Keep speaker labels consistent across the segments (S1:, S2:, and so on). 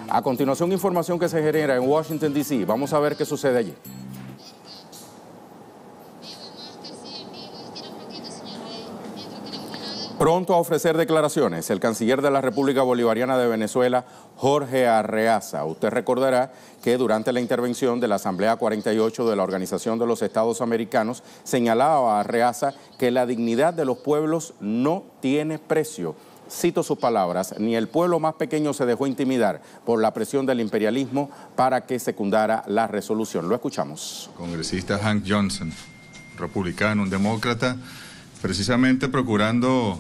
S1: A continuación, información que se genera en Washington, D.C. Vamos a ver qué sucede allí. Pronto a ofrecer declaraciones, el canciller de la República Bolivariana de Venezuela, Jorge Arreaza. Usted recordará que durante la intervención de la Asamblea 48 de la Organización de los Estados Americanos, señalaba a Arreaza que la dignidad de los pueblos no tiene precio. Cito sus palabras: ni el pueblo más pequeño se dejó intimidar por la presión del imperialismo para que secundara la resolución. Lo escuchamos.
S2: Congresista Hank Johnson, republicano, un demócrata, precisamente procurando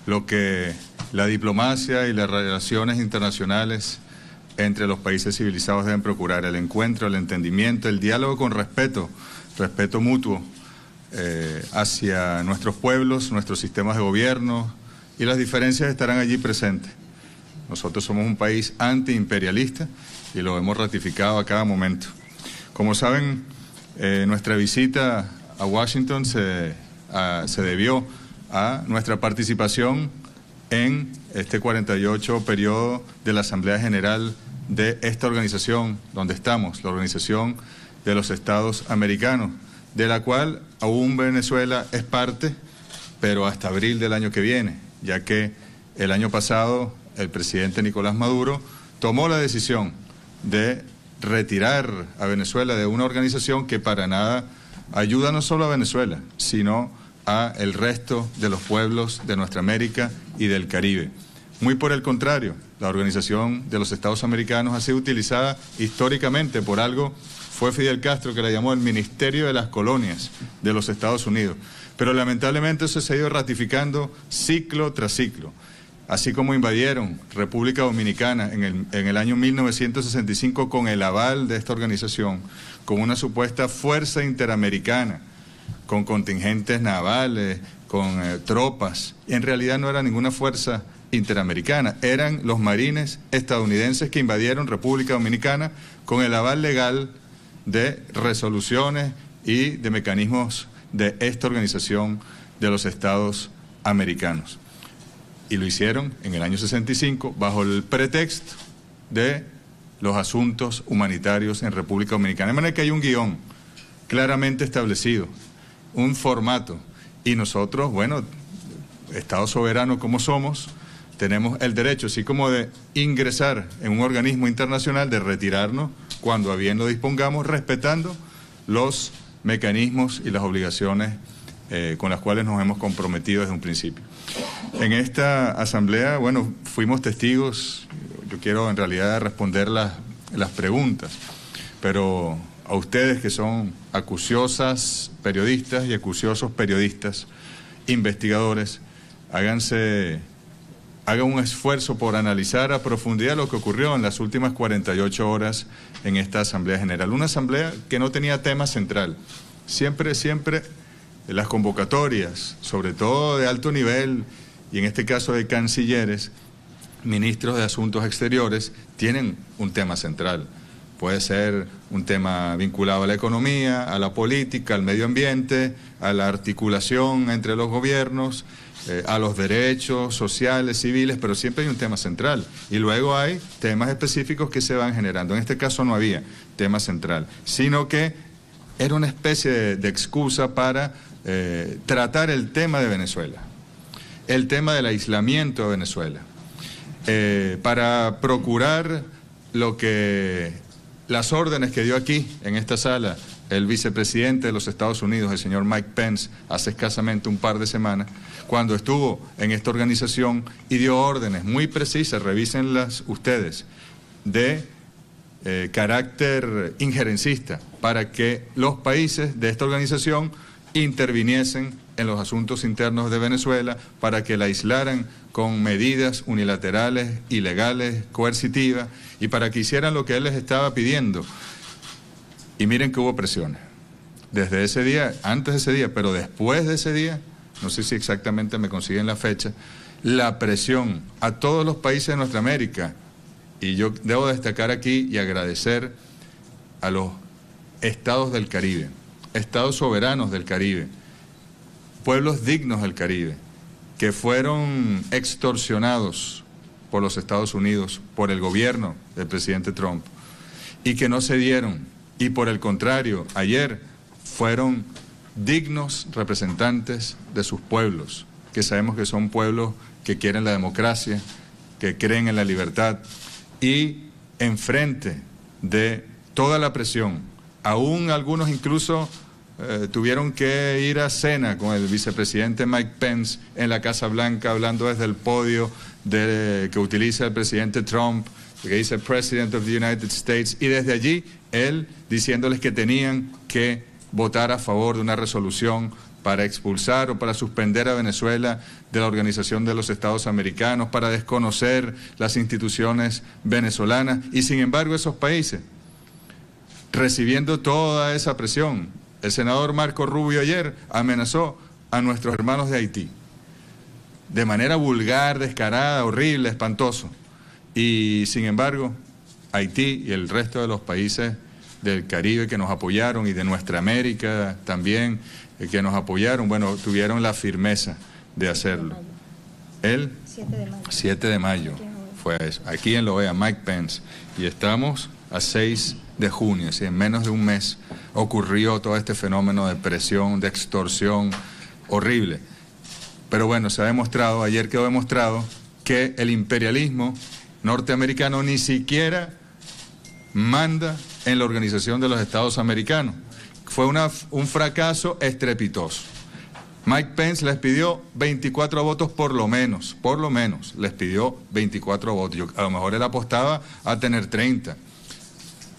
S2: lo que la diplomacia y las relaciones internacionales entre los países civilizados deben procurar: el encuentro, el entendimiento, el diálogo con respeto mutuo hacia nuestros pueblos, nuestros sistemas de gobierno, y las diferencias estarán allí presentes. Nosotros somos un país antiimperialista y lo hemos ratificado a cada momento. Como saben, nuestra visita a Washington se debió a nuestra participación en este 48 periodo de la Asamblea General de esta organización donde estamos, la Organización de los Estados Americanos, de la cual aún Venezuela es parte, pero hasta abril del año que viene, ya que el año pasado el presidente Nicolás Maduro tomó la decisión de retirar a Venezuela de una organización que para nada ayuda no solo a Venezuela, sino a el resto de los pueblos de nuestra América y del Caribe. Muy por el contrario, la Organización de los Estados Americanos ha sido utilizada históricamente por algo. Fue Fidel Castro que la llamó el Ministerio de las Colonias de los Estados Unidos. Pero lamentablemente eso se ha ido ratificando ciclo tras ciclo. Así como invadieron República Dominicana en el año 1965 con el aval de esta organización, con una supuesta fuerza interamericana, con contingentes navales, con tropas. Y en realidad no era ninguna fuerza interamericana, eran los marines estadounidenses que invadieron República Dominicana con el aval legal de resoluciones y de mecanismos de esta Organización de los Estados Americanos. Y lo hicieron en el año 65 bajo el pretexto de los asuntos humanitarios en República Dominicana. De manera que hay un guión claramente establecido, un formato, y nosotros, bueno, Estado soberano como somos, tenemos el derecho, así como de ingresar en un organismo internacional, de retirarnos cuando a bien lo dispongamos, respetando los mecanismos y las obligaciones con las cuales nos hemos comprometido desde un principio. En esta asamblea, bueno, fuimos testigos. Yo quiero en realidad responder las preguntas, pero a ustedes que son acuciosas periodistas y acuciosos periodistas, investigadores, hagan un esfuerzo por analizar a profundidad lo que ocurrió en las últimas 48 horas en esta Asamblea General. Una asamblea que no tenía tema central. Siempre las convocatorias, sobre todo de alto nivel, y en este caso de cancilleres, ministros de Asuntos Exteriores, tienen un tema central. Puede ser un tema vinculado a la economía, a la política, al medio ambiente, a la articulación entre los gobiernos, a los derechos sociales, civiles, pero siempre hay un tema central. Y luego hay temas específicos que se van generando. En este caso no había tema central, sino que era una especie de excusa para tratar el tema de Venezuela, el tema del aislamiento de Venezuela, para procurar las órdenes que dio aquí, en esta sala, el vicepresidente de los Estados Unidos, el señor Mike Pence, hace escasamente un par de semanas, cuando estuvo en esta organización y dio órdenes muy precisas, revísenlas ustedes, de carácter injerencista, para que los países de esta organización interviniesen en los asuntos internos de Venezuela, para que la aislaran con medidas unilaterales, ilegales, coercitivas, y para que hicieran lo que él les estaba pidiendo. Y miren que hubo presiones. Desde ese día, antes de ese día, pero después de ese día, no sé si exactamente me consiguen la fecha, la presión a todos los países de nuestra América, y yo debo destacar aquí y agradecer a los estados del Caribe, estados soberanos del Caribe, pueblos dignos del Caribe, que fueron extorsionados por los Estados Unidos, por el gobierno del presidente Trump, y que no se dieron, y por el contrario, ayer fueron dignos representantes de sus pueblos, que sabemos que son pueblos que quieren la democracia, que creen en la libertad, y enfrente de toda la presión, aún algunos incluso tuvieron que ir a cena con el vicepresidente Mike Pence en la Casa Blanca, hablando desde el podio que utiliza el presidente Trump, que dice President of the United States, y desde allí él diciéndoles que tenían que votar a favor de una resolución para expulsar o para suspender a Venezuela de la Organización de los Estados Americanos, para desconocer las instituciones venezolanas, y sin embargo esos países, recibiendo toda esa presión, el senador Marco Rubio ayer amenazó a nuestros hermanos de Haití, de manera vulgar, descarada, horrible, espantoso, y sin embargo Haití y el resto de los países del Caribe que nos apoyaron, y de nuestra América también, que nos apoyaron, bueno, tuvieron la firmeza de hacerlo. El 7 de mayo fue eso, aquí en la OEA, Mike Pence, y estamos a 6 de junio, así en menos de un mes ocurrió todo este fenómeno de presión, de extorsión horrible. Pero bueno, se ha demostrado, ayer quedó demostrado, que el imperialismo norteamericano ni siquiera manda en la Organización de los Estados Americanos. Fue un fracaso estrepitoso. Mike Pence les pidió 24 votos por lo menos, les pidió 24 votos. A lo mejor él apostaba a tener 30.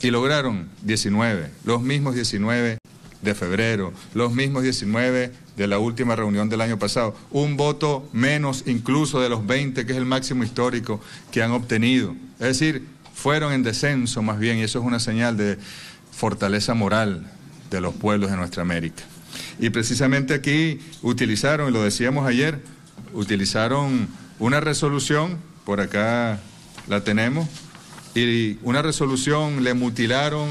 S2: Y lograron 19, los mismos 19 de febrero, los mismos 19 de la última reunión del año pasado. Un voto menos incluso de los 20, que es el máximo histórico que han obtenido. Es decir, fueron en descenso más bien, y eso es una señal de fortaleza moral de los pueblos de nuestra América. Y precisamente aquí utilizaron, y lo decíamos ayer, utilizaron una resolución, por acá la tenemos, y una resolución, le mutilaron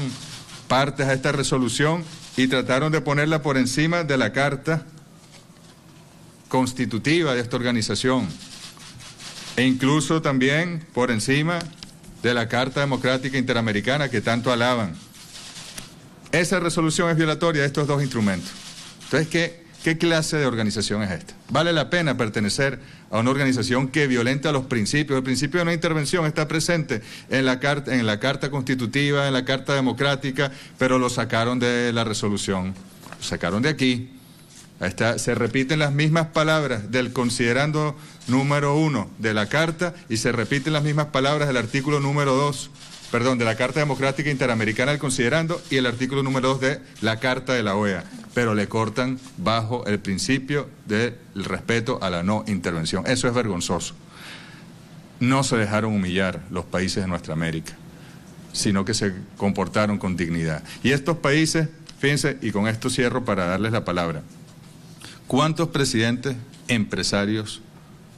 S2: partes a esta resolución y trataron de ponerla por encima de la carta constitutiva de esta organización, e incluso también por encima de la Carta Democrática Interamericana que tanto alaban. Esa resolución es violatoria de estos dos instrumentos. Entonces, ¿qué clase de organización es esta? ¿Vale la pena pertenecer a una organización que violenta los principios? El principio de no intervención está presente en la Carta Constitutiva, en la Carta Democrática, pero lo sacaron de la resolución, lo sacaron de aquí. Se repiten las mismas palabras del considerando número 1 de la Carta, y se repiten las mismas palabras del artículo número 2, de la Carta Democrática Interamericana del considerando, y el artículo número 2 de la Carta de la OEA, pero le cortan bajo el principio del respeto a la no intervención. Eso es vergonzoso. No se dejaron humillar los países de nuestra América, sino que se comportaron con dignidad. Y estos países, fíjense, y con esto cierro para darles la palabra, ¿cuántos presidentes, empresarios,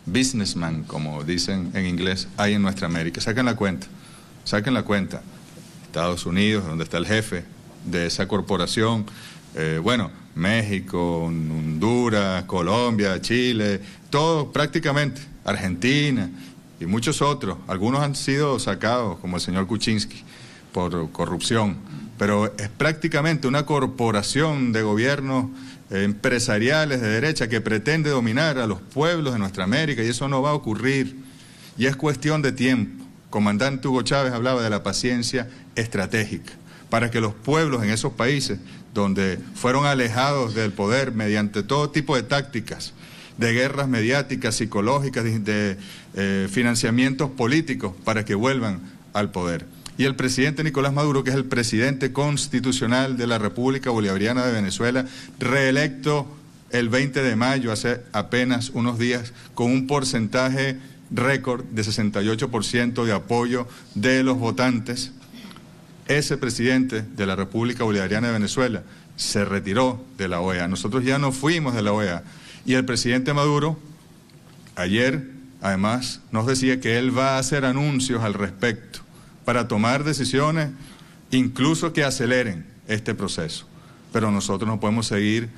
S2: businessmen, como dicen en inglés, hay en nuestra América? Saquen la cuenta. Estados Unidos, donde está el jefe de esa corporación, México, Honduras, Colombia, Chile, todo prácticamente, Argentina y muchos otros. Algunos han sido sacados, como el señor Kuczynski, por corrupción, pero es prácticamente una corporación de gobiernos empresariales de derecha que pretende dominar a los pueblos de nuestra América, y eso no va a ocurrir, y es cuestión de tiempo. Comandante Hugo Chávez hablaba de la paciencia estratégica para que los pueblos en esos países donde fueron alejados del poder mediante todo tipo de tácticas, de guerras mediáticas, psicológicas, de financiamientos políticos, para que vuelvan al poder. Y el presidente Nicolás Maduro, que es el presidente constitucional de la República Bolivariana de Venezuela, reelecto el 20 de mayo, hace apenas unos días, con un porcentaje récord de 68% de apoyo de los votantes. Ese presidente de la República Bolivariana de Venezuela se retiró de la OEA. Nosotros ya no fuimos de la OEA. Y el presidente Maduro ayer, además, nos decía que él va a hacer anuncios al respecto para tomar decisiones, incluso que aceleren este proceso. Pero nosotros no podemos seguir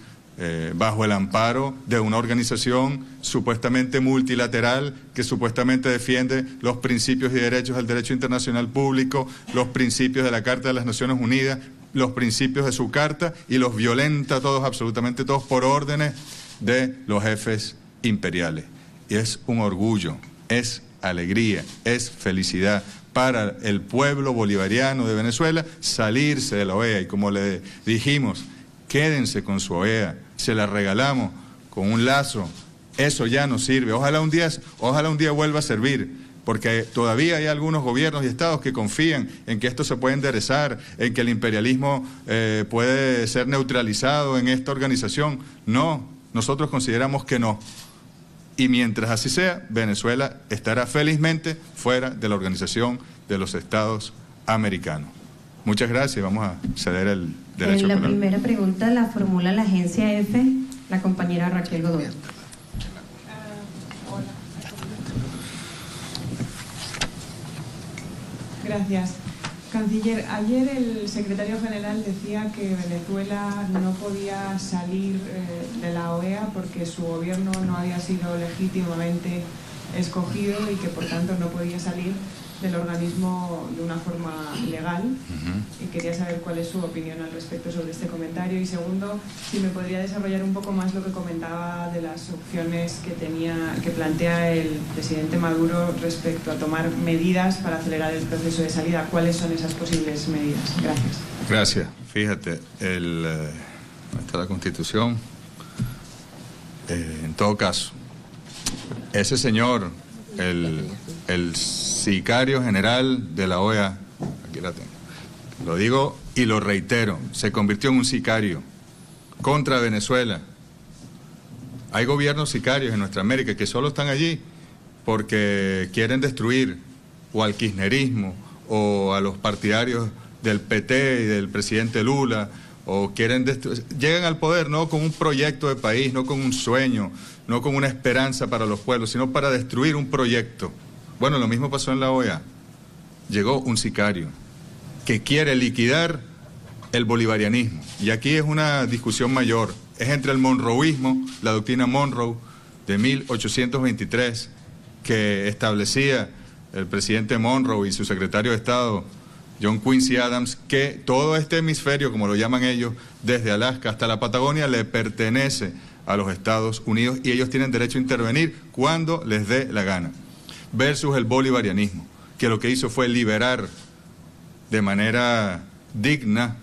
S2: bajo el amparo de una organización supuestamente multilateral que supuestamente defiende los principios y derechos del derecho internacional público, los principios de la Carta de las Naciones Unidas, los principios de su carta, y los violenta todos, absolutamente todos, por órdenes de los jefes imperiales. Y es un orgullo, es alegría, es felicidad para el pueblo bolivariano de Venezuela salirse de la OEA. Y como le dijimos, quédense con su OEA, se la regalamos con un lazo, eso ya no sirve. Ojalá un día vuelva a servir, porque todavía hay algunos gobiernos y estados que confían en que esto se puede enderezar, en que el imperialismo puede ser neutralizado en esta organización. No, nosotros consideramos que no. Y mientras así sea, Venezuela estará felizmente fuera de la Organización de los Estados Americanos. Muchas gracias. Vamos a ceder el derecho a
S3: la
S2: palabra.
S3: primera pregunta la formula la agencia F, la compañera Raquel Godoy.
S4: Gracias. Canciller, ayer el secretario general decía que Venezuela no podía salir de la OEA porque su gobierno no había sido legítimamente escogido y que por tanto no podía salir del organismo de una forma legal. Y quería saber cuál es su opinión al respecto sobre este comentario. Y segundo, si me podría desarrollar un poco más lo que comentaba de las opciones que plantea el presidente Maduro respecto a tomar medidas para acelerar el proceso de salida. ¿Cuáles son esas posibles medidas? Gracias.
S2: Gracias. Fíjate, está la Constitución. En todo caso, ese señor, el sicario general de la OEA, aquí la tengo, lo digo y lo reitero, se convirtió en un sicario contra Venezuela. Hay gobiernos sicarios en nuestra América que solo están allí porque quieren destruir o al kirchnerismo o a los partidarios del PT y del presidente Lula, o quieren llegan al poder no con un proyecto de país, no con un sueño, no con una esperanza para los pueblos, sino para destruir un proyecto. Bueno, lo mismo pasó en la OEA. Llegó un sicario que quiere liquidar el bolivarianismo. Y aquí es una discusión mayor. Es entre el monroeísmo, la doctrina Monroe de 1823, que establecía el presidente Monroe y su secretario de Estado, John Quincy Adams, que todo este hemisferio, como lo llaman ellos, desde Alaska hasta la Patagonia, le pertenece a los Estados Unidos y ellos tienen derecho a intervenir cuando les dé la gana. Versus el bolivarianismo, que lo que hizo fue liberar de manera digna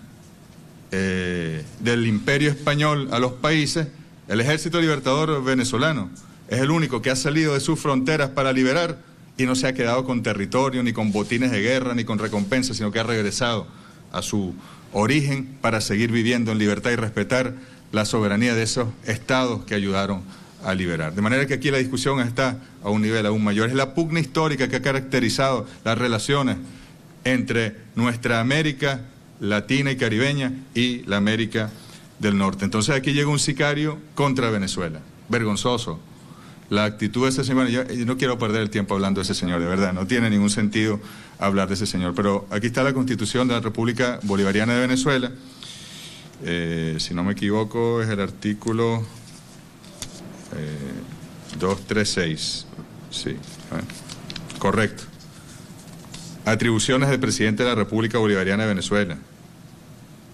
S2: del imperio español a los países. El Ejército Libertador venezolano es el único que ha salido de sus fronteras para liberar y no se ha quedado con territorio, ni con botines de guerra, ni con recompensas, sino que ha regresado a su origen para seguir viviendo en libertad y respetar la soberanía de esos estados que ayudaron a liberar. De manera que aquí la discusión está a un nivel aún mayor. Es la pugna histórica que ha caracterizado las relaciones entre nuestra América latina y caribeña y la América del Norte. Entonces aquí llega un sicario contra Venezuela. Vergonzoso. La actitud de ese señor, yo no quiero perder el tiempo hablando de ese señor, de verdad, no tiene ningún sentido hablar de ese señor. Pero aquí está la Constitución de la República Bolivariana de Venezuela. Si no me equivoco, es el artículo 236. Sí, correcto. Atribuciones del presidente de la República Bolivariana de Venezuela.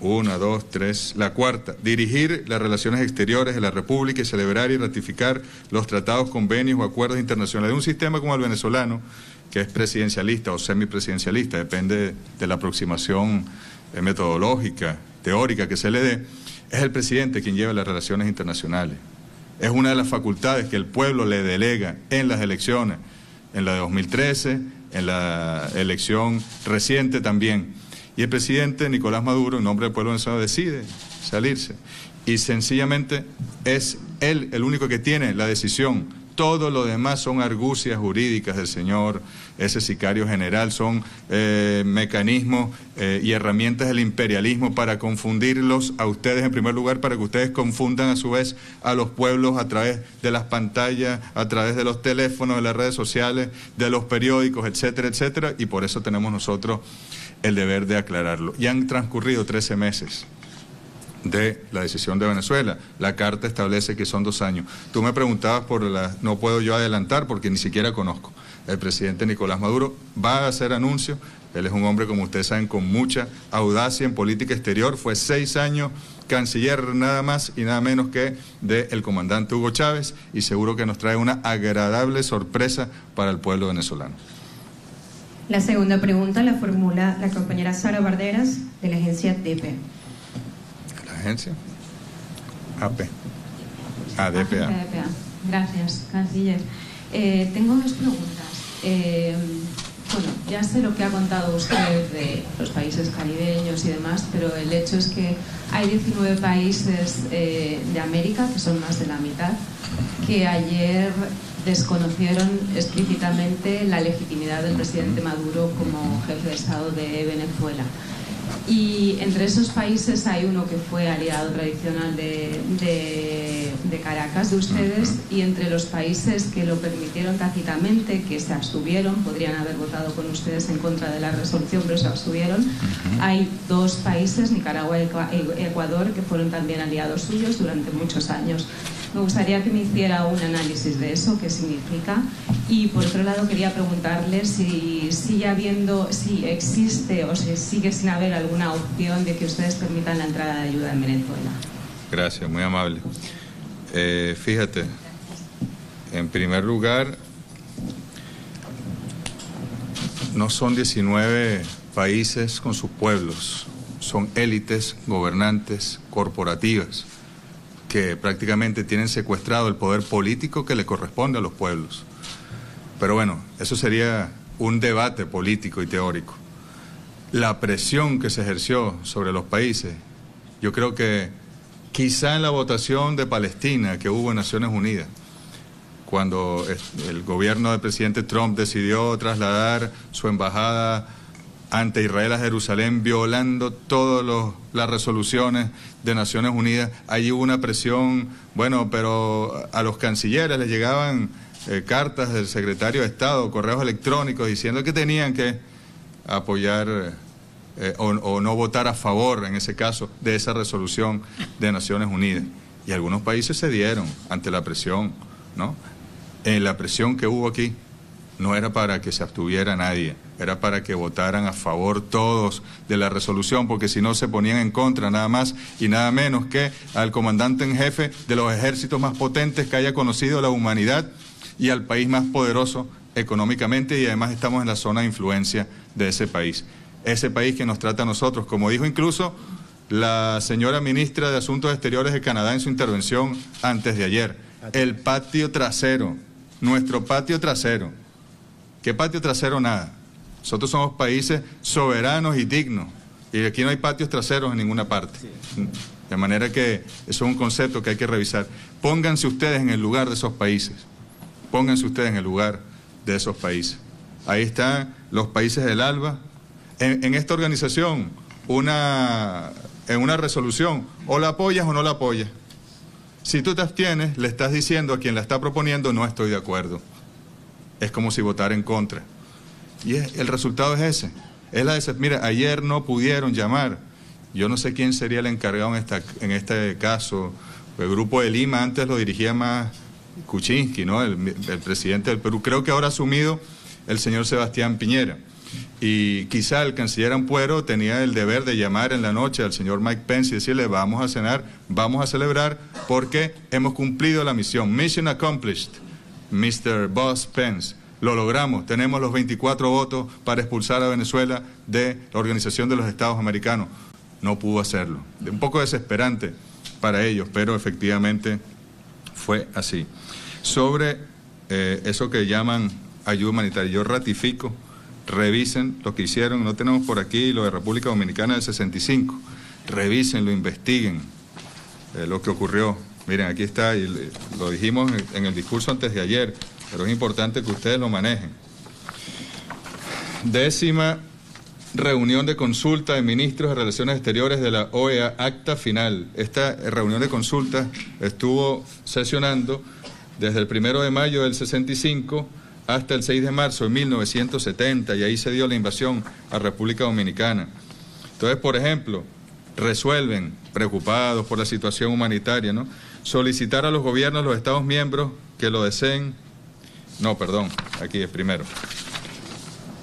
S2: 1, 2, 3. La cuarta, dirigir las relaciones exteriores de la República y celebrar y ratificar los tratados, convenios o acuerdos internacionales. De un sistema como el venezolano, que es presidencialista o semipresidencialista, depende de la aproximación metodológica, teórica que se le dé, es el presidente quien lleva las relaciones internacionales. Es una de las facultades que el pueblo le delega en las elecciones, en la de 2013, en la elección reciente también. Y el presidente Nicolás Maduro, en nombre del pueblo venezolano, decide salirse. Y sencillamente es él el único que tiene la decisión. Todo lo demás son argucias jurídicas del señor, ese sicario general, son mecanismos y herramientas del imperialismo para confundirlos a ustedes en primer lugar, para que ustedes confundan a su vez a los pueblos a través de las pantallas, a través de los teléfonos, de las redes sociales, de los periódicos, etcétera, etcétera, y por eso tenemos nosotros el deber de aclararlo. Y han transcurrido 13 meses. de la decisión de Venezuela. La carta establece que son 2 años. Tú me preguntabas por no puedo yo adelantar porque ni siquiera conozco. El presidente Nicolás Maduro va a hacer anuncio. Él es un hombre, como ustedes saben, con mucha audacia en política exterior. Fue 6 años canciller nada más y nada menos que del comandante Hugo Chávez, y seguro que nos trae una agradable sorpresa para el pueblo venezolano.
S3: La segunda pregunta la formula la compañera Sara Barderas, de la agencia DP.
S2: ¿La agencia? AP. ADPA.
S5: ADPA. Gracias, canciller. Tengo 2 preguntas. Bueno, ya sé lo que ha contado usted de los países caribeños y demás, pero el hecho es que hay 19 países de América, que son más de la mitad, que ayer desconocieron explícitamente la legitimidad del presidente Maduro como jefe de Estado de Venezuela. Y entre esos países hay uno que fue aliado tradicional de Caracas, de ustedes, y entre los países que lo permitieron tácitamente, que se abstuvieron, podrían haber votado con ustedes en contra de la resolución, pero se abstuvieron, hay 2 países, Nicaragua y Ecuador, que fueron también aliados suyos durante muchos años. Me gustaría que me hiciera un análisis de eso, qué significa. Y por otro lado quería preguntarle si existe o si sigue sin haber alguna opción de que ustedes permitan la entrada de ayuda en Venezuela.
S2: Gracias, muy amable. Fíjate, en primer lugar, no son 19 países con sus pueblos, son élites gobernantes corporativas que prácticamente tienen secuestrado el poder político que le corresponde a los pueblos. Pero bueno, eso sería un debate político y teórico. La presión que se ejerció sobre los países, yo creo que quizá en la votación de Palestina que hubo en Naciones Unidas, cuando el gobierno del presidente Trump decidió trasladar su embajada ante Israel a Jerusalén, violando todas las resoluciones de Naciones Unidas, allí hubo una presión, bueno, pero a los cancilleres les llegaban cartas del secretario de Estado, correos electrónicos, diciendo que tenían que apoyar o no votar a favor, en ese caso, de esa resolución de Naciones Unidas. Y algunos países cedieron ante la presión, ¿no? La presión que hubo aquí no era para que se abstuviera nadie, era para que votaran a favor todos de la resolución, porque si no se ponían en contra nada más y nada menos que al comandante en jefe de los ejércitos más potentes que haya conocido la humanidad y al país más poderoso económicamente, y además estamos en la zona de influencia de ese país que nos trata a nosotros, como dijo incluso la señora ministra de Asuntos Exteriores de Canadá en su intervención antes de ayer, el patio trasero, nuestro patio trasero. ¿Qué patio trasero? Nada. Nosotros somos países soberanos y dignos, y aquí no hay patios traseros en ninguna parte. De manera que eso es un concepto que hay que revisar. Pónganse ustedes en el lugar de esos países. Pónganse ustedes en el lugar de esos países. Ahí están los países del ALBA. En esta organización, en una resolución, o la apoyas o no la apoyas. Si tú te abstienes, le estás diciendo a quien la está proponiendo, no estoy de acuerdo. Es como si votara en contra. Y el resultado es ese. Mira, ayer no pudieron llamar. Yo no sé quién sería el encargado en este caso. El Grupo de Lima antes lo dirigía más Kuczynski, ¿no? El presidente del Perú. Creo que ahora ha asumido el señor Sebastián Piñera. Y quizá el canciller Ampuero tenía el deber de llamar en la noche al señor Mike Pence y decirle: vamos a cenar, vamos a celebrar, porque hemos cumplido la misión. Mission accomplished, Mr. Boss Pence. Lo logramos, tenemos los 24 votos para expulsar a Venezuela de la Organización de los Estados Americanos. No pudo hacerlo. Un poco desesperante para ellos, pero efectivamente fue así. Sobre eso que llaman ayuda humanitaria, yo ratifico, revisen lo que hicieron. No tenemos por aquí lo de República Dominicana del 65. Revísenlo, investiguen lo que ocurrió. Miren, aquí está, y lo dijimos en el discurso antes de ayer, pero es importante que ustedes lo manejen. 10ª reunión de consulta de ministros de Relaciones Exteriores de la OEA, acta final. Esta reunión de consulta estuvo sesionando desde el 1 de mayo del 65 hasta el 6 de marzo de 1970, y ahí se dio la invasión a República Dominicana. Entonces, por ejemplo, resuelven, preocupados por la situación humanitaria, ¿no? Solicitar a los gobiernos, los Estados miembros que lo deseen, aquí es primero.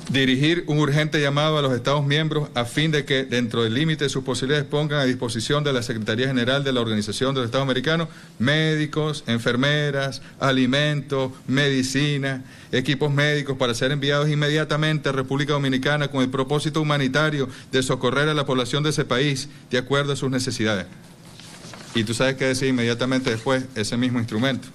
S2: Dirigir un urgente llamado a los Estados miembros a fin de que, dentro del límite de sus posibilidades, pongan a disposición de la Secretaría General de la Organización de los Estados Americanos médicos, enfermeras, alimentos, medicina, equipos médicos para ser enviados inmediatamente a República Dominicana con el propósito humanitario de socorrer a la población de ese país de acuerdo a sus necesidades. Y tú sabes qué decir inmediatamente después, ese mismo instrumento,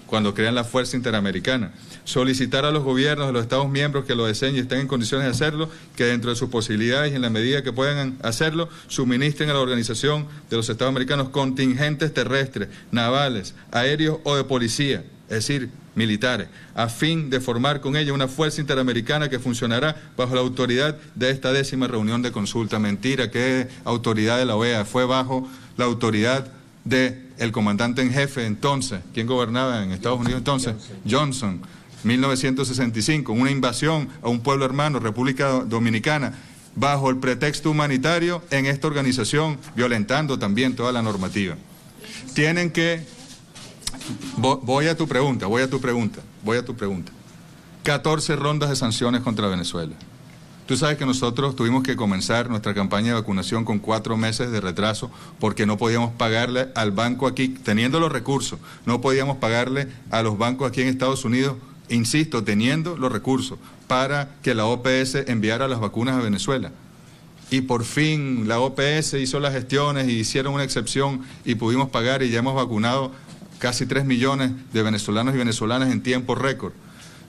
S2: cuando crean la Fuerza Interamericana. Solicitar a los gobiernos de los Estados miembros que lo deseen y estén en condiciones de hacerlo, que dentro de sus posibilidades y en la medida que puedan hacerlo, suministren a la Organización de los Estados Americanos contingentes terrestres, navales, aéreos o de policía, es decir, militares, a fin de formar con ella una fuerza interamericana que funcionará bajo la autoridad de esta 10ª reunión de consulta. Mentira, ¿qué autoridad de la OEA? Fue bajo la autoridad del comandante en jefe entonces, ¿quién gobernaba en Estados Unidos entonces? Johnson, 1965, una invasión a un pueblo hermano, República Dominicana, bajo el pretexto humanitario en esta organización, violentando también toda la normativa. Tienen que... Voy a tu pregunta. 14 rondas de sanciones contra Venezuela. Tú sabes que nosotros tuvimos que comenzar nuestra campaña de vacunación con 4 meses de retraso porque no podíamos pagarle al banco aquí, teniendo los recursos, no podíamos pagarle a los bancos aquí en Estados Unidos, insisto, teniendo los recursos para que la OPS enviara las vacunas a Venezuela. Y por fin la OPS hizo las gestiones y hicieron una excepción y pudimos pagar y ya hemos vacunado casi 3 millones de venezolanos y venezolanas en tiempo récord.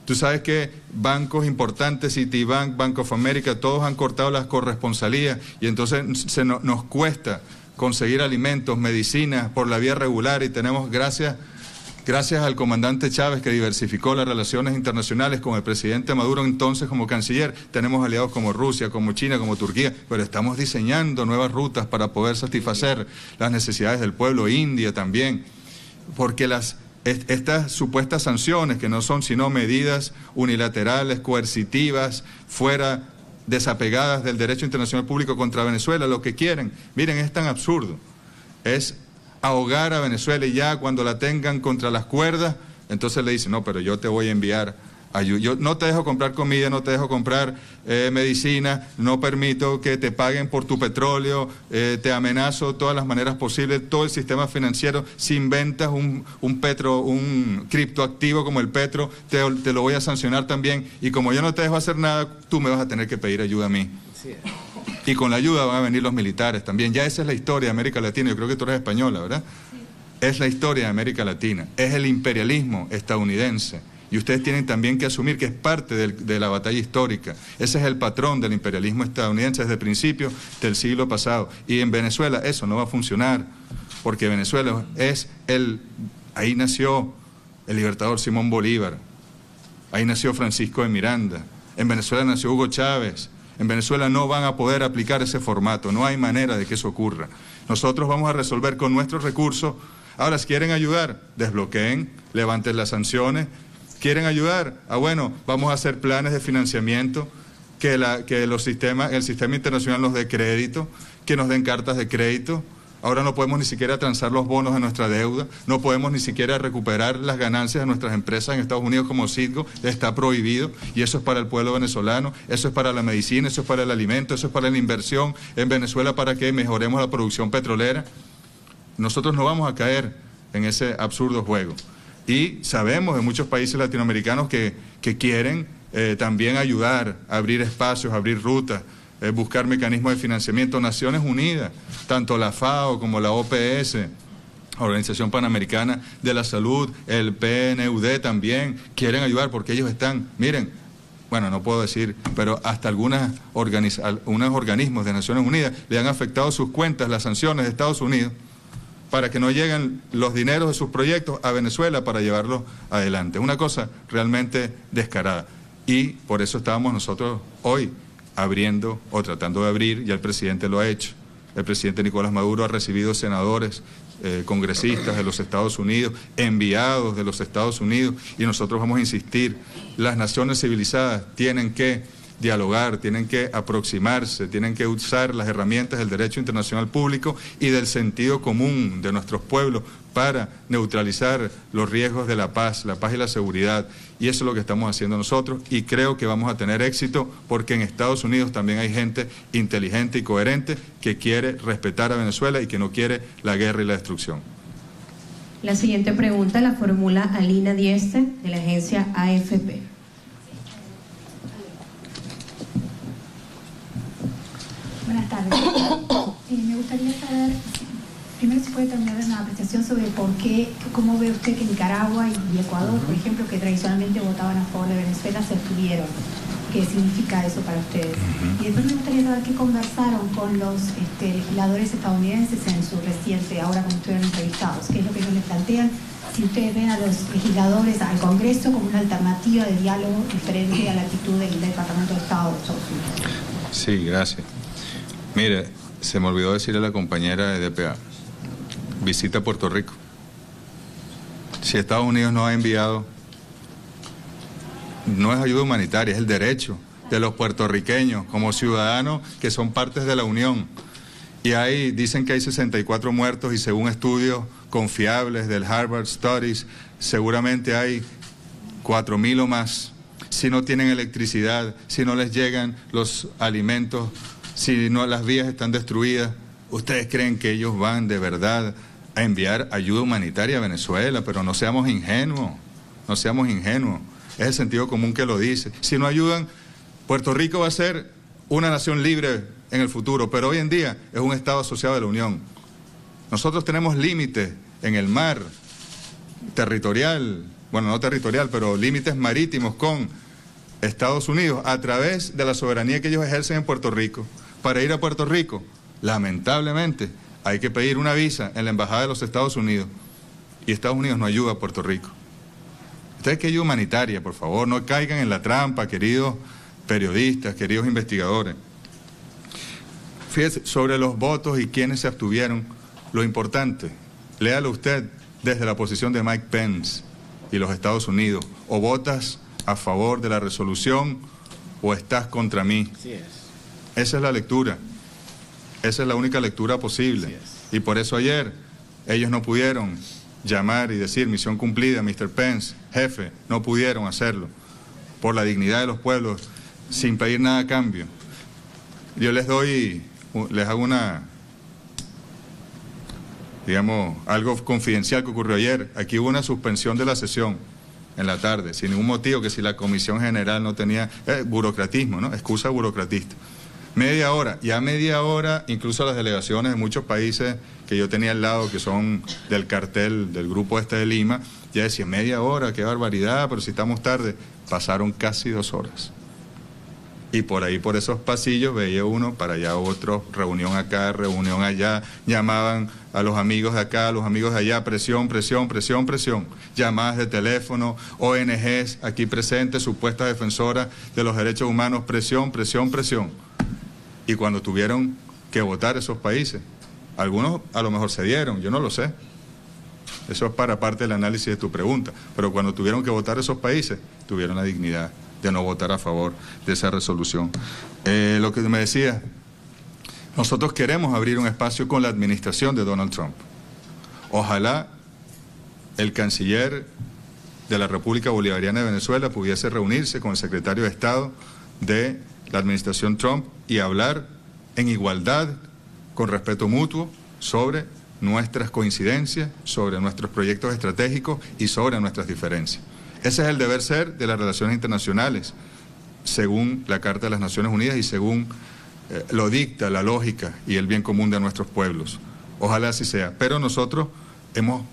S2: Tú sabes que bancos importantes, Citibank, Bank of America, todos han cortado las corresponsalías y entonces nos cuesta conseguir alimentos, medicinas por la vía regular y tenemos, gracias al comandante Chávez que diversificó las relaciones internacionales con el presidente Maduro entonces como canciller, tenemos aliados como Rusia, como China, como Turquía, pero estamos diseñando nuevas rutas para poder satisfacer las necesidades del pueblo, India también, porque estas supuestas sanciones, que no son sino medidas unilaterales, coercitivas, desapegadas del derecho internacional público contra Venezuela, lo que quieren, miren, es tan absurdo, es ahogar a Venezuela y ya cuando la tengan contra las cuerdas, entonces le dicen, no, pero yo te voy a enviar ayuda, yo no te dejo comprar comida, no te dejo comprar medicina, no permito que te paguen por tu petróleo, te amenazo de todas las maneras posibles, todo el sistema financiero, si inventas un criptoactivo como el petro, te lo voy a sancionar también, y como yo no te dejo hacer nada, tú me vas a tener que pedir ayuda a mí. Sí. Y con la ayuda van a venir los militares también. Ya esa es la historia de América Latina. Yo creo que tú eres española, ¿verdad? Sí. Es la historia de América Latina. Es el imperialismo estadounidense. Y ustedes tienen también que asumir que es parte de la batalla histórica. Ese es el patrón del imperialismo estadounidense desde principios del siglo pasado. Y en Venezuela eso no va a funcionar, porque Venezuela ahí nació el libertador Simón Bolívar, ahí nació Francisco de Miranda, en Venezuela nació Hugo Chávez. En Venezuela no van a poder aplicar ese formato, no hay manera de que eso ocurra. Nosotros vamos a resolver con nuestros recursos. Ahora, si quieren ayudar, desbloqueen, levanten las sanciones. ¿Quieren ayudar? Bueno, vamos a hacer planes de financiamiento, que el sistema internacional nos dé crédito, que nos den cartas de crédito. Ahora no podemos ni siquiera transar los bonos de nuestra deuda, no podemos ni siquiera recuperar las ganancias de nuestras empresas en Estados Unidos como Citgo, está prohibido, y eso es para el pueblo venezolano, eso es para la medicina, eso es para el alimento, eso es para la inversión en Venezuela para que mejoremos la producción petrolera. Nosotros no vamos a caer en ese absurdo juego. Y sabemos de muchos países latinoamericanos que quieren también ayudar a abrir espacios, a abrir rutas, buscar mecanismos de financiamiento. Naciones Unidas, tanto la FAO como la OPS, Organización Panamericana de la Salud, el PNUD también quieren ayudar porque ellos están, miren, bueno, no puedo decir, pero hasta unos organismos de Naciones Unidas le han afectado sus cuentas las sanciones de Estados Unidos para que no lleguen los dineros de sus proyectos a Venezuela para llevarlos adelante. Una cosa realmente descarada. Y por eso estábamos nosotros hoy abriendo o tratando de abrir, ya el presidente lo ha hecho. El presidente Nicolás Maduro ha recibido senadores, congresistas de los Estados Unidos, enviados de los Estados Unidos, y nosotros vamos a insistir, las naciones civilizadas tienen que dialogar, tienen que aproximarse, tienen que usar las herramientas del derecho internacional público y del sentido común de nuestros pueblos para neutralizar los riesgos de la paz y la seguridad. Y eso es lo que estamos haciendo nosotros, y creo que vamos a tener éxito porque en Estados Unidos también hay gente inteligente y coherente que quiere respetar a Venezuela y que no quiere la guerra y la destrucción.
S3: La siguiente pregunta la formula Alina Dieste, de la agencia AFP.
S6: Buenas tardes. Me gustaría saber, primero, si puede terminar una apreciación sobre por qué, cómo ve usted que Nicaragua y Ecuador, por ejemplo, que tradicionalmente votaban a favor de Venezuela, se abstuvieron. ¿Qué significa eso para ustedes? Y después me gustaría saber qué conversaron con los legisladores estadounidenses en su reciente, ahora como estuvieron entrevistados, qué es lo que ellos les plantean, si ustedes ven a los legisladores, al Congreso, como una alternativa de diálogo diferente a la actitud del Departamento de Estado de Estados Unidos.
S2: Sí, gracias. Mire, se me olvidó decirle a la compañera de DPA, visita Puerto Rico. Si Estados Unidos nos ha enviado, no es ayuda humanitaria, es el derecho de los puertorriqueños como ciudadanos que son partes de la Unión. Y ahí dicen que hay 64 muertos y según estudios confiables del Harvard Studies, seguramente hay 4.000 o más. Si no tienen electricidad, si no les llegan los alimentos, si no, las vías están destruidas, ¿ustedes creen que ellos van de verdad a enviar ayuda humanitaria a Venezuela? Pero no seamos ingenuos, no seamos ingenuos. Es el sentido común que lo dice. Si no ayudan, Puerto Rico va a ser una nación libre en el futuro, pero hoy en día es un Estado asociado de la Unión. Nosotros tenemos límites en el mar territorial, bueno, no territorial, pero límites marítimos con Estados Unidos a través de la soberanía que ellos ejercen en Puerto Rico. Para ir a Puerto Rico, lamentablemente, hay que pedir una visa en la Embajada de los Estados Unidos y Estados Unidos no ayuda a Puerto Rico. Ustedes que ayuda humanitaria, por favor, no caigan en la trampa, queridos periodistas, queridos investigadores. Fíjese, sobre los votos y quienes se abstuvieron, lo importante, léalo usted desde la posición de Mike Pence y los Estados Unidos. O votas a favor de la resolución o estás contra mí.
S7: Así es.
S2: Esa es la lectura. Esa es la única lectura posible. Y por eso ayer ellos no pudieron llamar y decir misión cumplida, Mr. Pence, jefe, no pudieron hacerlo por la dignidad de los pueblos, sin pedir nada a cambio. Yo les hago una, digamos, algo confidencial que ocurrió ayer. Aquí hubo una suspensión de la sesión en la tarde, sin ningún motivo, que si la Comisión General no tenía, burocratismo, ¿no? Excusa burocratista. Media hora, ya media hora, incluso las delegaciones de muchos países que yo tenía al lado, que son del cartel, del grupo este de Lima, ya decían, media hora, qué barbaridad, pero si estamos tarde. Pasaron casi 2 horas. Y por ahí, por esos pasillos, veía uno, para allá otro, reunión acá, reunión allá, llamaban a los amigos de acá, a los amigos de allá, presión, presión, presión, presión, llamadas de teléfono, ONGs aquí presentes, supuestas defensoras de los derechos humanos, presión, presión, presión. Y cuando tuvieron que votar esos países, algunos a lo mejor cedieron, yo no lo sé. Eso es para parte del análisis de tu pregunta. Pero cuando tuvieron que votar esos países, tuvieron la dignidad de no votar a favor de esa resolución. Lo que me decía, nosotros queremos abrir un espacio con la administración de Donald Trump. Ojalá el canciller de la República Bolivariana de Venezuela pudiese reunirse con el secretario de Estado de la administración Trump y hablar en igualdad, con respeto mutuo, sobre nuestras coincidencias, sobre nuestros proyectos estratégicos y sobre nuestras diferencias. Ese es el deber ser de las relaciones internacionales, según la Carta de las Naciones Unidas y según lo dicta la lógica y el bien común de nuestros pueblos. Ojalá así sea. Pero nosotros hemos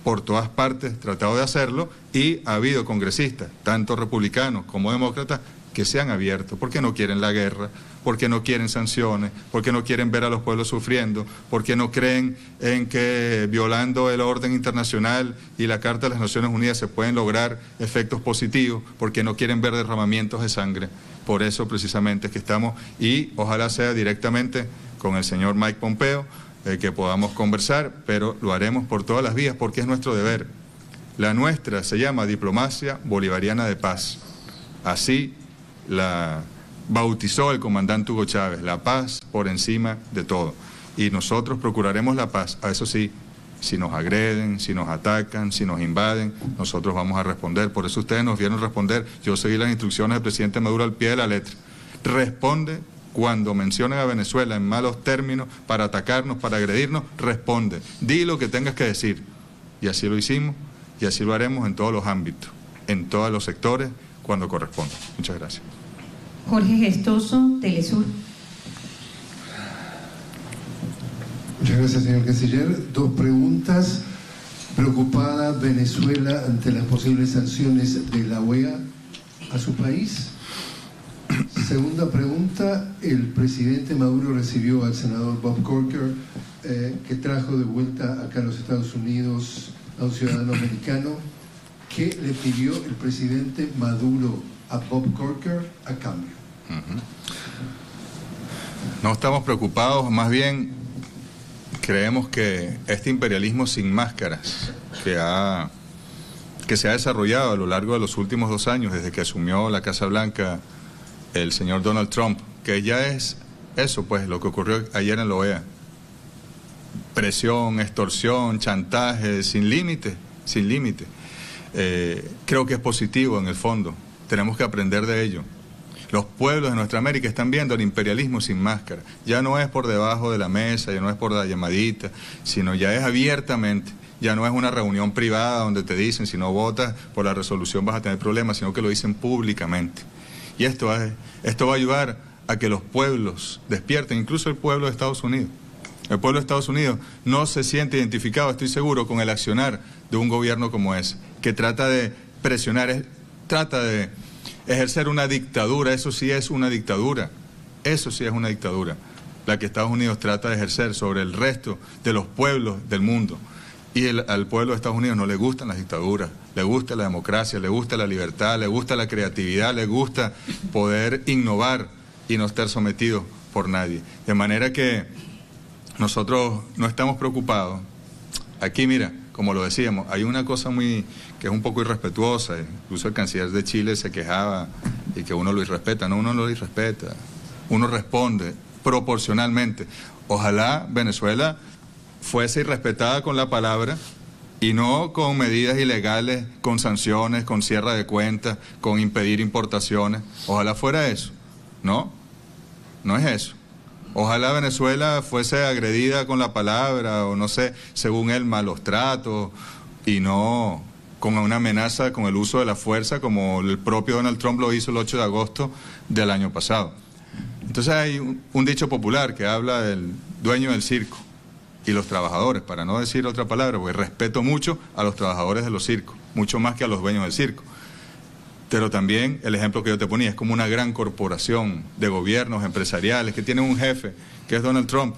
S2: por todas partes tratado de hacerlo y ha habido congresistas, tanto republicanos como demócratas, que se han abierto, porque no quieren la guerra, porque no quieren sanciones, porque no quieren ver a los pueblos sufriendo, porque no creen en que violando el orden internacional y la Carta de las Naciones Unidas se pueden lograr efectos positivos, porque no quieren ver derramamientos de sangre. Por eso precisamente es que estamos, y ojalá sea directamente con el señor Mike Pompeo, que podamos conversar, pero lo haremos por todas las vías porque es nuestro deber. La nuestra se llama Diplomacia Bolivariana de Paz. Así la bautizó el comandante Hugo Chávez, la paz por encima de todo. Y nosotros procuraremos la paz, a eso sí, si nos agreden, si nos atacan, si nos invaden, nosotros vamos a responder. Por eso ustedes nos vieron responder. Yo seguí las instrucciones del presidente Maduro al pie de la letra. Responde cuando mencionen a Venezuela en malos términos para atacarnos, para agredirnos, responde. Di lo que tengas que decir. Y así lo hicimos y así lo haremos en todos los ámbitos, en todos los sectores, cuando corresponda. Muchas gracias.
S3: Jorge Gestoso, Telesur.
S7: Muchas gracias, señor canciller. Dos preguntas. ¿Preocupada Venezuela ante las posibles sanciones de la OEA a su país? Segunda pregunta. El presidente Maduro recibió al senador Bob Corker, que trajo de vuelta acá a los Estados Unidos a un ciudadano americano. ¿Qué le pidió el presidente Maduro a Bob Corker a cambio?
S2: No estamos preocupados, más bien creemos que este imperialismo sin máscaras que se ha desarrollado a lo largo de los últimos 2 años, desde que asumió la Casa Blanca el señor Donald Trump, que ya es eso, pues, lo que ocurrió ayer en la OEA. Presión, extorsión, chantaje, sin límite, sin límite. Creo que es positivo en el fondo, tenemos que aprender de ello. Los pueblos de nuestra América están viendo el imperialismo sin máscara. Ya no es por debajo de la mesa, ya no es por la llamadita, sino ya es abiertamente. Ya no es una reunión privada donde te dicen si no votas por la resolución vas a tener problemas, sino que lo dicen públicamente. Y esto va a ayudar a que los pueblos despierten, incluso el pueblo de Estados Unidos. El pueblo de Estados Unidos no se siente identificado, estoy seguro, con el accionar de un gobierno como ese, que trata de presionar, trata de ejercer una dictadura. Eso sí es una dictadura, eso sí es una dictadura, la que Estados Unidos trata de ejercer sobre el resto de los pueblos del mundo. Y al pueblo de Estados Unidos no le gustan las dictaduras, le gusta la democracia, le gusta la libertad, le gusta la creatividad, le gusta poder innovar y no estar sometidos por nadie. De manera que nosotros no estamos preocupados. Aquí, mira, como lo decíamos, hay una cosa que es un poco irrespetuosa, incluso el canciller de Chile se quejaba y que uno lo irrespeta. No, uno no lo irrespeta, uno responde proporcionalmente. Ojalá Venezuela fuese irrespetada con la palabra y no con medidas ilegales, con sanciones, con cierre de cuentas, con impedir importaciones. Ojalá fuera eso. No, no es eso. Ojalá Venezuela fuese agredida con la palabra o no sé, según él, malos tratos y no con una amenaza con el uso de la fuerza como el propio Donald Trump lo hizo el 8 de agosto del año pasado. Entonces hay un dicho popular que habla del dueño del circo y los trabajadores, para no decir otra palabra, porque respeto mucho a los trabajadores de los circos, mucho más que a los dueños del circo. Pero también el ejemplo que yo te ponía es como una gran corporación de gobiernos empresariales que tienen un jefe, que es Donald Trump.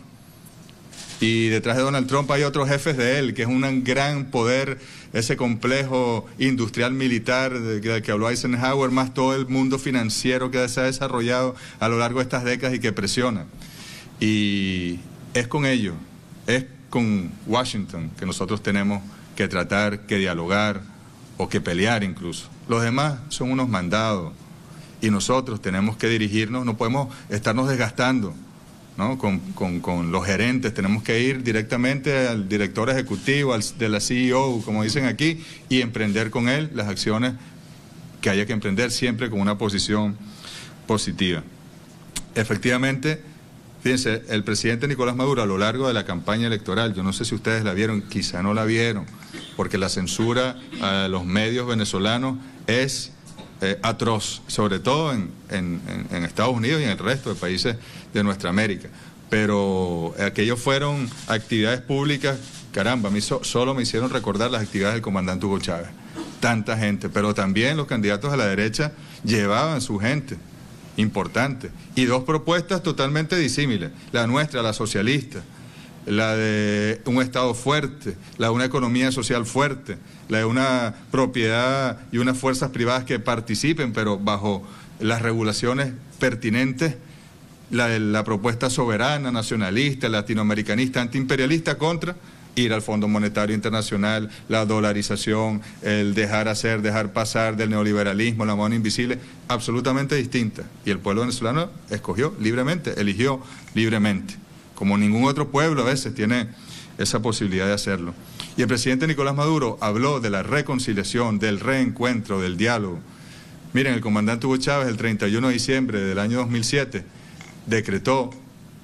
S2: Y detrás de Donald Trump hay otros jefes de él, que es un gran poder, ese complejo industrial militar del que habló Eisenhower, más todo el mundo financiero que se ha desarrollado a lo largo de estas décadas y que presiona. Y es con ellos, es con Washington que nosotros tenemos que tratar, que dialogar o que pelear incluso. Los demás son unos mandados y nosotros tenemos que dirigirnos, no podemos estarnos desgastando, ¿no? Con los gerentes, tenemos que ir directamente al director ejecutivo, de la CEO, como dicen aquí, y emprender con él las acciones que haya que emprender, siempre con una posición positiva. Efectivamente, fíjense, el presidente Nicolás Maduro a lo largo de la campaña electoral, yo no sé si ustedes la vieron, quizá no la vieron, porque la censura a los medios venezolanos es atroz, sobre todo en Estados Unidos y en el resto de países de nuestra América. Pero aquellos fueron actividades públicas, caramba, a mí solo me hicieron recordar las actividades del comandante Hugo Chávez. Tanta gente, pero también los candidatos a la derecha llevaban su gente importante. Y dos propuestas totalmente disímiles, la nuestra, la socialista, la de un Estado fuerte, la de una economía social fuerte, la de una propiedad y unas fuerzas privadas que participen, pero bajo las regulaciones pertinentes, la de la propuesta soberana, nacionalista, latinoamericanista, antiimperialista contra ir al Fondo Monetario Internacional, la dolarización, el dejar hacer, dejar pasar del neoliberalismo, la mano invisible, absolutamente distinta. Y el pueblo venezolano escogió libremente, eligió libremente, como ningún otro pueblo a veces tiene esa posibilidad de hacerlo. Y el presidente Nicolás Maduro habló de la reconciliación, del reencuentro, del diálogo. Miren, el comandante Hugo Chávez el 31 de diciembre del año 2007 decretó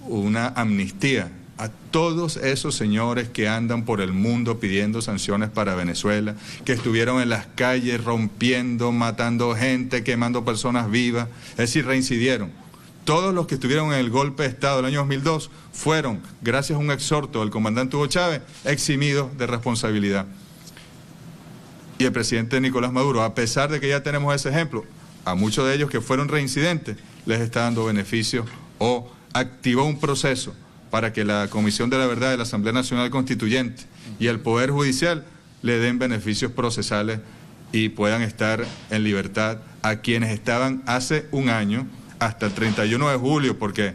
S2: una amnistía a todos esos señores que andan por el mundo pidiendo sanciones para Venezuela, que estuvieron en las calles rompiendo, matando gente, quemando personas vivas, es decir, reincidieron. Todos los que estuvieron en el golpe de Estado del año 2002 fueron, gracias a un exhorto del comandante Hugo Chávez, eximidos de responsabilidad. Y el presidente Nicolás Maduro, a pesar de que ya tenemos ese ejemplo, a muchos de ellos que fueron reincidentes, les está dando beneficios o activó un proceso para que la Comisión de la Verdad de la Asamblea Nacional Constituyente y el Poder Judicial le den beneficios procesales y puedan estar en libertad a quienes estaban hace un año, hasta el 31 de julio, porque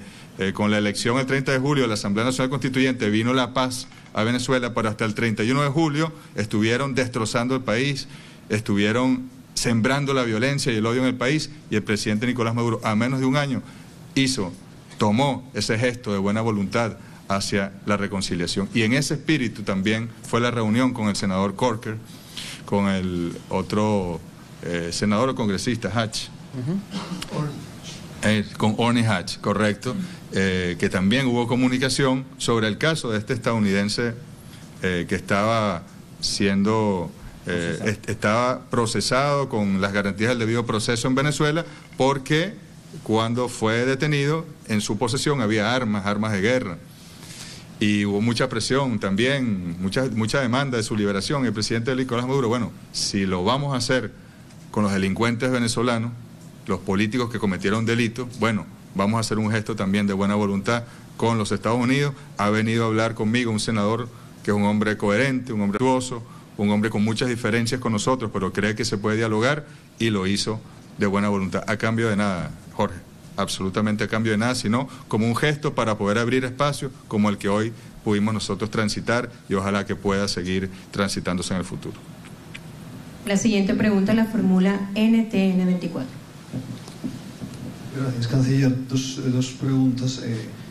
S2: con la elección el 30 de julio de la Asamblea Nacional Constituyente vino la paz a Venezuela, pero hasta el 31 de julio estuvieron destrozando el país, estuvieron sembrando la violencia y el odio en el país, y el presidente Nicolás Maduro, a menos de un año, tomó ese gesto de buena voluntad hacia la reconciliación. Y en ese espíritu también fue la reunión con el senador Corker, con el otro senador o congresista Hatch, con Orny Hatch, correcto, que también hubo comunicación sobre el caso de este estadounidense que estaba siendo... estaba procesado con las garantías del debido proceso en Venezuela, porque cuando fue detenido en su posesión había armas de guerra, y hubo mucha presión también, mucha demanda de su liberación. Y el presidente Nicolás Maduro, bueno, si lo vamos a hacer con los delincuentes venezolanos, los políticos que cometieron delitos, bueno, vamos a hacer un gesto también de buena voluntad con los Estados Unidos. Ha venido a hablar conmigo un senador que es un hombre coherente, un hombre virtuoso, un hombre con muchas diferencias con nosotros, pero cree que se puede dialogar, y lo hizo de buena voluntad, a cambio de nada, Jorge, absolutamente a cambio de nada, sino como un gesto para poder abrir espacios como el que hoy pudimos nosotros transitar, y ojalá que pueda seguir transitándose en el futuro.
S3: La siguiente pregunta la formula NTN24.
S8: Gracias, canciller. Dos preguntas.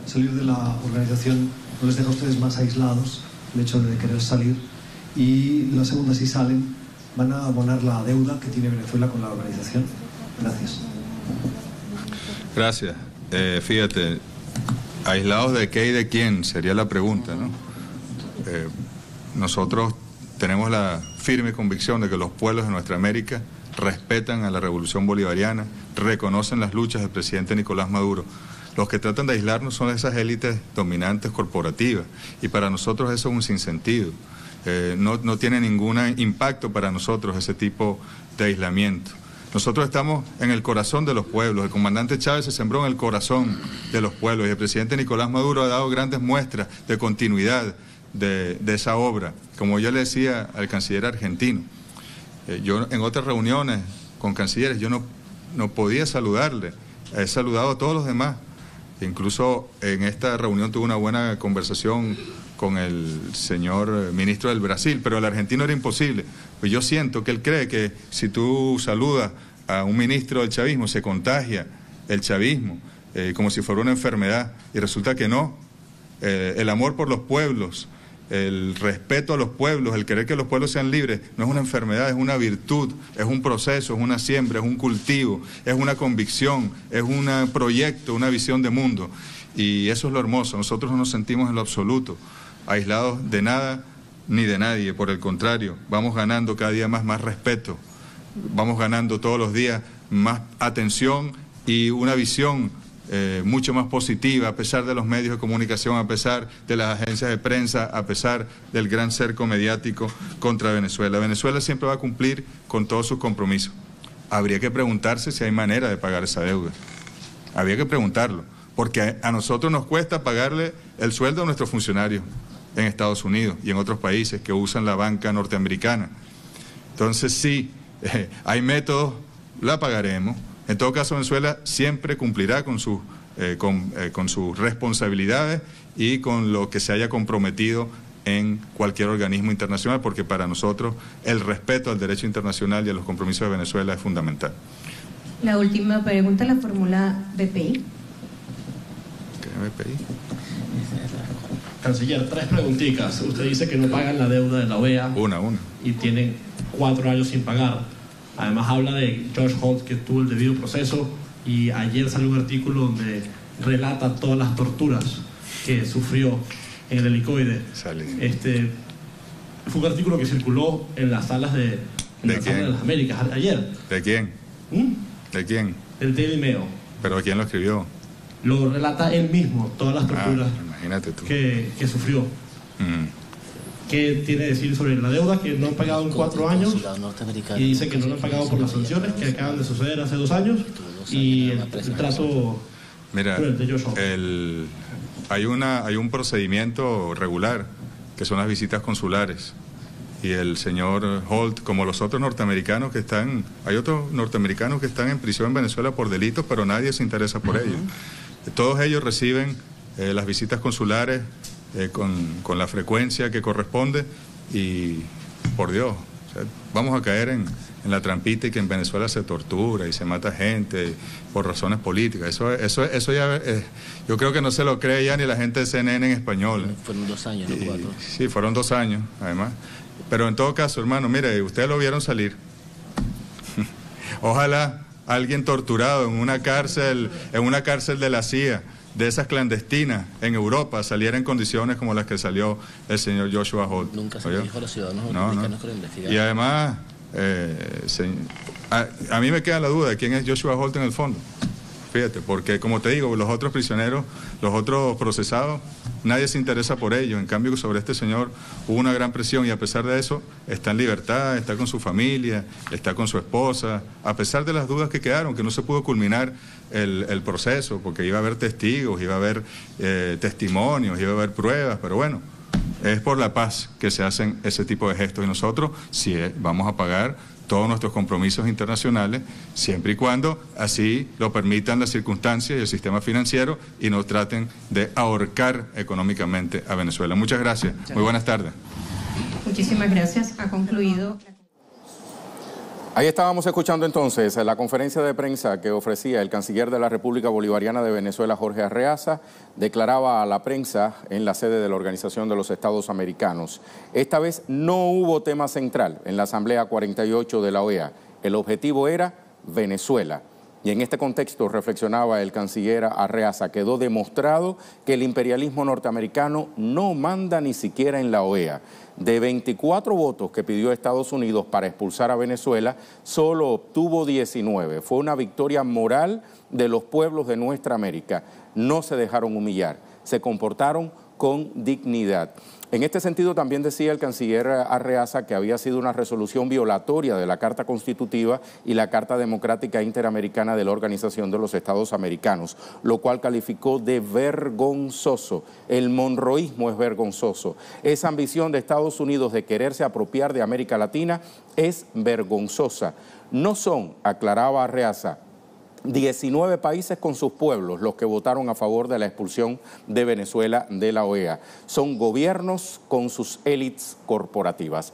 S8: Salir de la organización no les deja a ustedes más aislados, el hecho de querer salir. Y la segunda, si salen, ¿van a abonar la deuda que tiene Venezuela con la organización? Gracias.
S2: Gracias. Fíjate, ¿aislados de qué y de quién? Sería la pregunta, ¿no? Nosotros tenemos la firme convicción de que los pueblos de nuestra América respetan a la revolución bolivariana, reconocen las luchas del presidente Nicolás Maduro. Los que tratan de aislarnos son esas élites dominantes corporativas, y para nosotros eso es un sinsentido. No tiene ningún impacto para nosotros ese tipo de aislamiento. Nosotros estamos en el corazón de los pueblos. El comandante Chávez se sembró en el corazón de los pueblos, y el presidente Nicolás Maduro ha dado grandes muestras de continuidad de esa obra. Como yo le decía al canciller argentino, yo en otras reuniones con cancilleres yo no podía saludarle, he saludado a todos los demás. Incluso en esta reunión tuve una buena conversación con el señor ministro del Brasil, pero el argentino era imposible. Pues yo siento que él cree que si tú saludas a un ministro del chavismo se contagia el chavismo, como si fuera una enfermedad, y resulta que no. El amor por los pueblos, el respeto a los pueblos, el querer que los pueblos sean libres, no es una enfermedad, es una virtud, es un proceso, es una siembra, es un cultivo, es una convicción, es un proyecto, una visión de mundo. Y eso es lo hermoso. Nosotros no nos sentimos en lo absoluto aislados de nada ni de nadie. Por el contrario, vamos ganando cada día más respeto, vamos ganando todos los días más atención y una visión mucho más positiva, a pesar de los medios de comunicación, a pesar de las agencias de prensa, a pesar del gran cerco mediático contra Venezuela. Venezuela siempre va a cumplir con todos sus compromisos. Habría que preguntarse si hay manera de pagar esa deuda. Habría que preguntarlo, porque a nosotros nos cuesta pagarle el sueldo a nuestros funcionarios en Estados Unidos y en otros países que usan la banca norteamericana. Entonces sí, hay métodos, la pagaremos. En todo caso, Venezuela siempre cumplirá con sus responsabilidades y con lo que se haya comprometido en cualquier organismo internacional, porque para nosotros el respeto al derecho internacional y a los compromisos de Venezuela es fundamental.
S3: La última pregunta la formula BPI.
S2: ¿Qué BPI?
S9: Canciller, 3 preguntitas. Usted dice que no pagan la deuda de la OEA.
S2: Una.
S9: Y tienen 4 años sin pagar. Además habla de Josh Holt, que tuvo el debido proceso, y ayer salió un artículo donde relata todas las torturas que sufrió en el helicoide. Fue un artículo que circuló en las salas de las Américas ayer.
S2: ¿De quién? ¿De quién?
S9: El Daily Mail.
S2: ¿Pero quién lo escribió?
S9: Lo relata él mismo, todas las torturas
S2: imagínate tú.
S9: Que sufrió. ¿Qué tiene que decir sobre la deuda que no han pagado en 4 años? Y dice que no lo han pagado por las sanciones que acaban de suceder hace 2 años y el trato.
S2: Mira, hay un procedimiento regular que son las visitas consulares, y el señor Holt, como los otros norteamericanos que están, hay otros norteamericanos que están en prisión en Venezuela por delitos, pero nadie se interesa por ellos. Todos ellos reciben las visitas consulares con la frecuencia que corresponde, y por Dios, o sea, vamos a caer en la trampita y que en Venezuela se tortura y se mata gente por razones políticas. Eso ya yo creo que no se lo cree ya ni la gente de CNN en español.
S10: Fueron 2 años, no 4.
S2: Sí, fueron 2 años, además. Pero en todo caso, hermano, mire, ustedes lo vieron salir. Ojalá alguien torturado en una cárcel de la CIA, de esas clandestinas en Europa, saliera en condiciones como las que salió el señor Joshua Holt.
S10: Nunca se lo dijo a los ciudadanos norteamericanos que lo investigaron.
S2: Y además, a mí me queda la duda de quién es Joshua Holt en el fondo. Fíjate, porque como te digo, los otros prisioneros, los otros procesados, nadie se interesa por ellos. En cambio, sobre este señor hubo una gran presión, y a pesar de eso está en libertad, está con su familia, está con su esposa, a pesar de las dudas que quedaron, que no se pudo culminar el proceso, porque iba a haber testigos, iba a haber testimonios, iba a haber pruebas, pero bueno, es por la paz que se hacen ese tipo de gestos, y nosotros sí vamos a pagar todos nuestros compromisos internacionales, siempre y cuando así lo permitan las circunstancias y el sistema financiero, y no traten de ahorcar económicamente a Venezuela. Muchas gracias. Muy buenas tardes.
S3: Muchísimas gracias. Ha concluido.
S1: Ahí estábamos escuchando entonces la conferencia de prensa que ofrecía el canciller de la República Bolivariana de Venezuela, Jorge Arreaza. Declaraba a la prensa en la sede de la Organización de los Estados Americanos. Esta vez no hubo tema central en la Asamblea 48 de la OEA. El objetivo era Venezuela. Y en este contexto, reflexionaba el canciller Arreaza, quedó demostrado que el imperialismo norteamericano no manda ni siquiera en la OEA. De 24 votos que pidió Estados Unidos para expulsar a Venezuela, solo obtuvo 19. Fue una victoria moral de los pueblos de nuestra América. No se dejaron humillar, se comportaron con dignidad. En este sentido, también decía el canciller Arreaza que había sido una resolución violatoria de la Carta Constitutiva y la Carta Democrática Interamericana de la Organización de los Estados Americanos, lo cual calificó de vergonzoso. El monroísmo es vergonzoso. Esa ambición de Estados Unidos de quererse apropiar de América Latina es vergonzosa. No son, aclaraba Arreaza, 19 países con sus pueblos los que votaron a favor de la expulsión de Venezuela de la OEA. Son gobiernos con sus élites corporativas.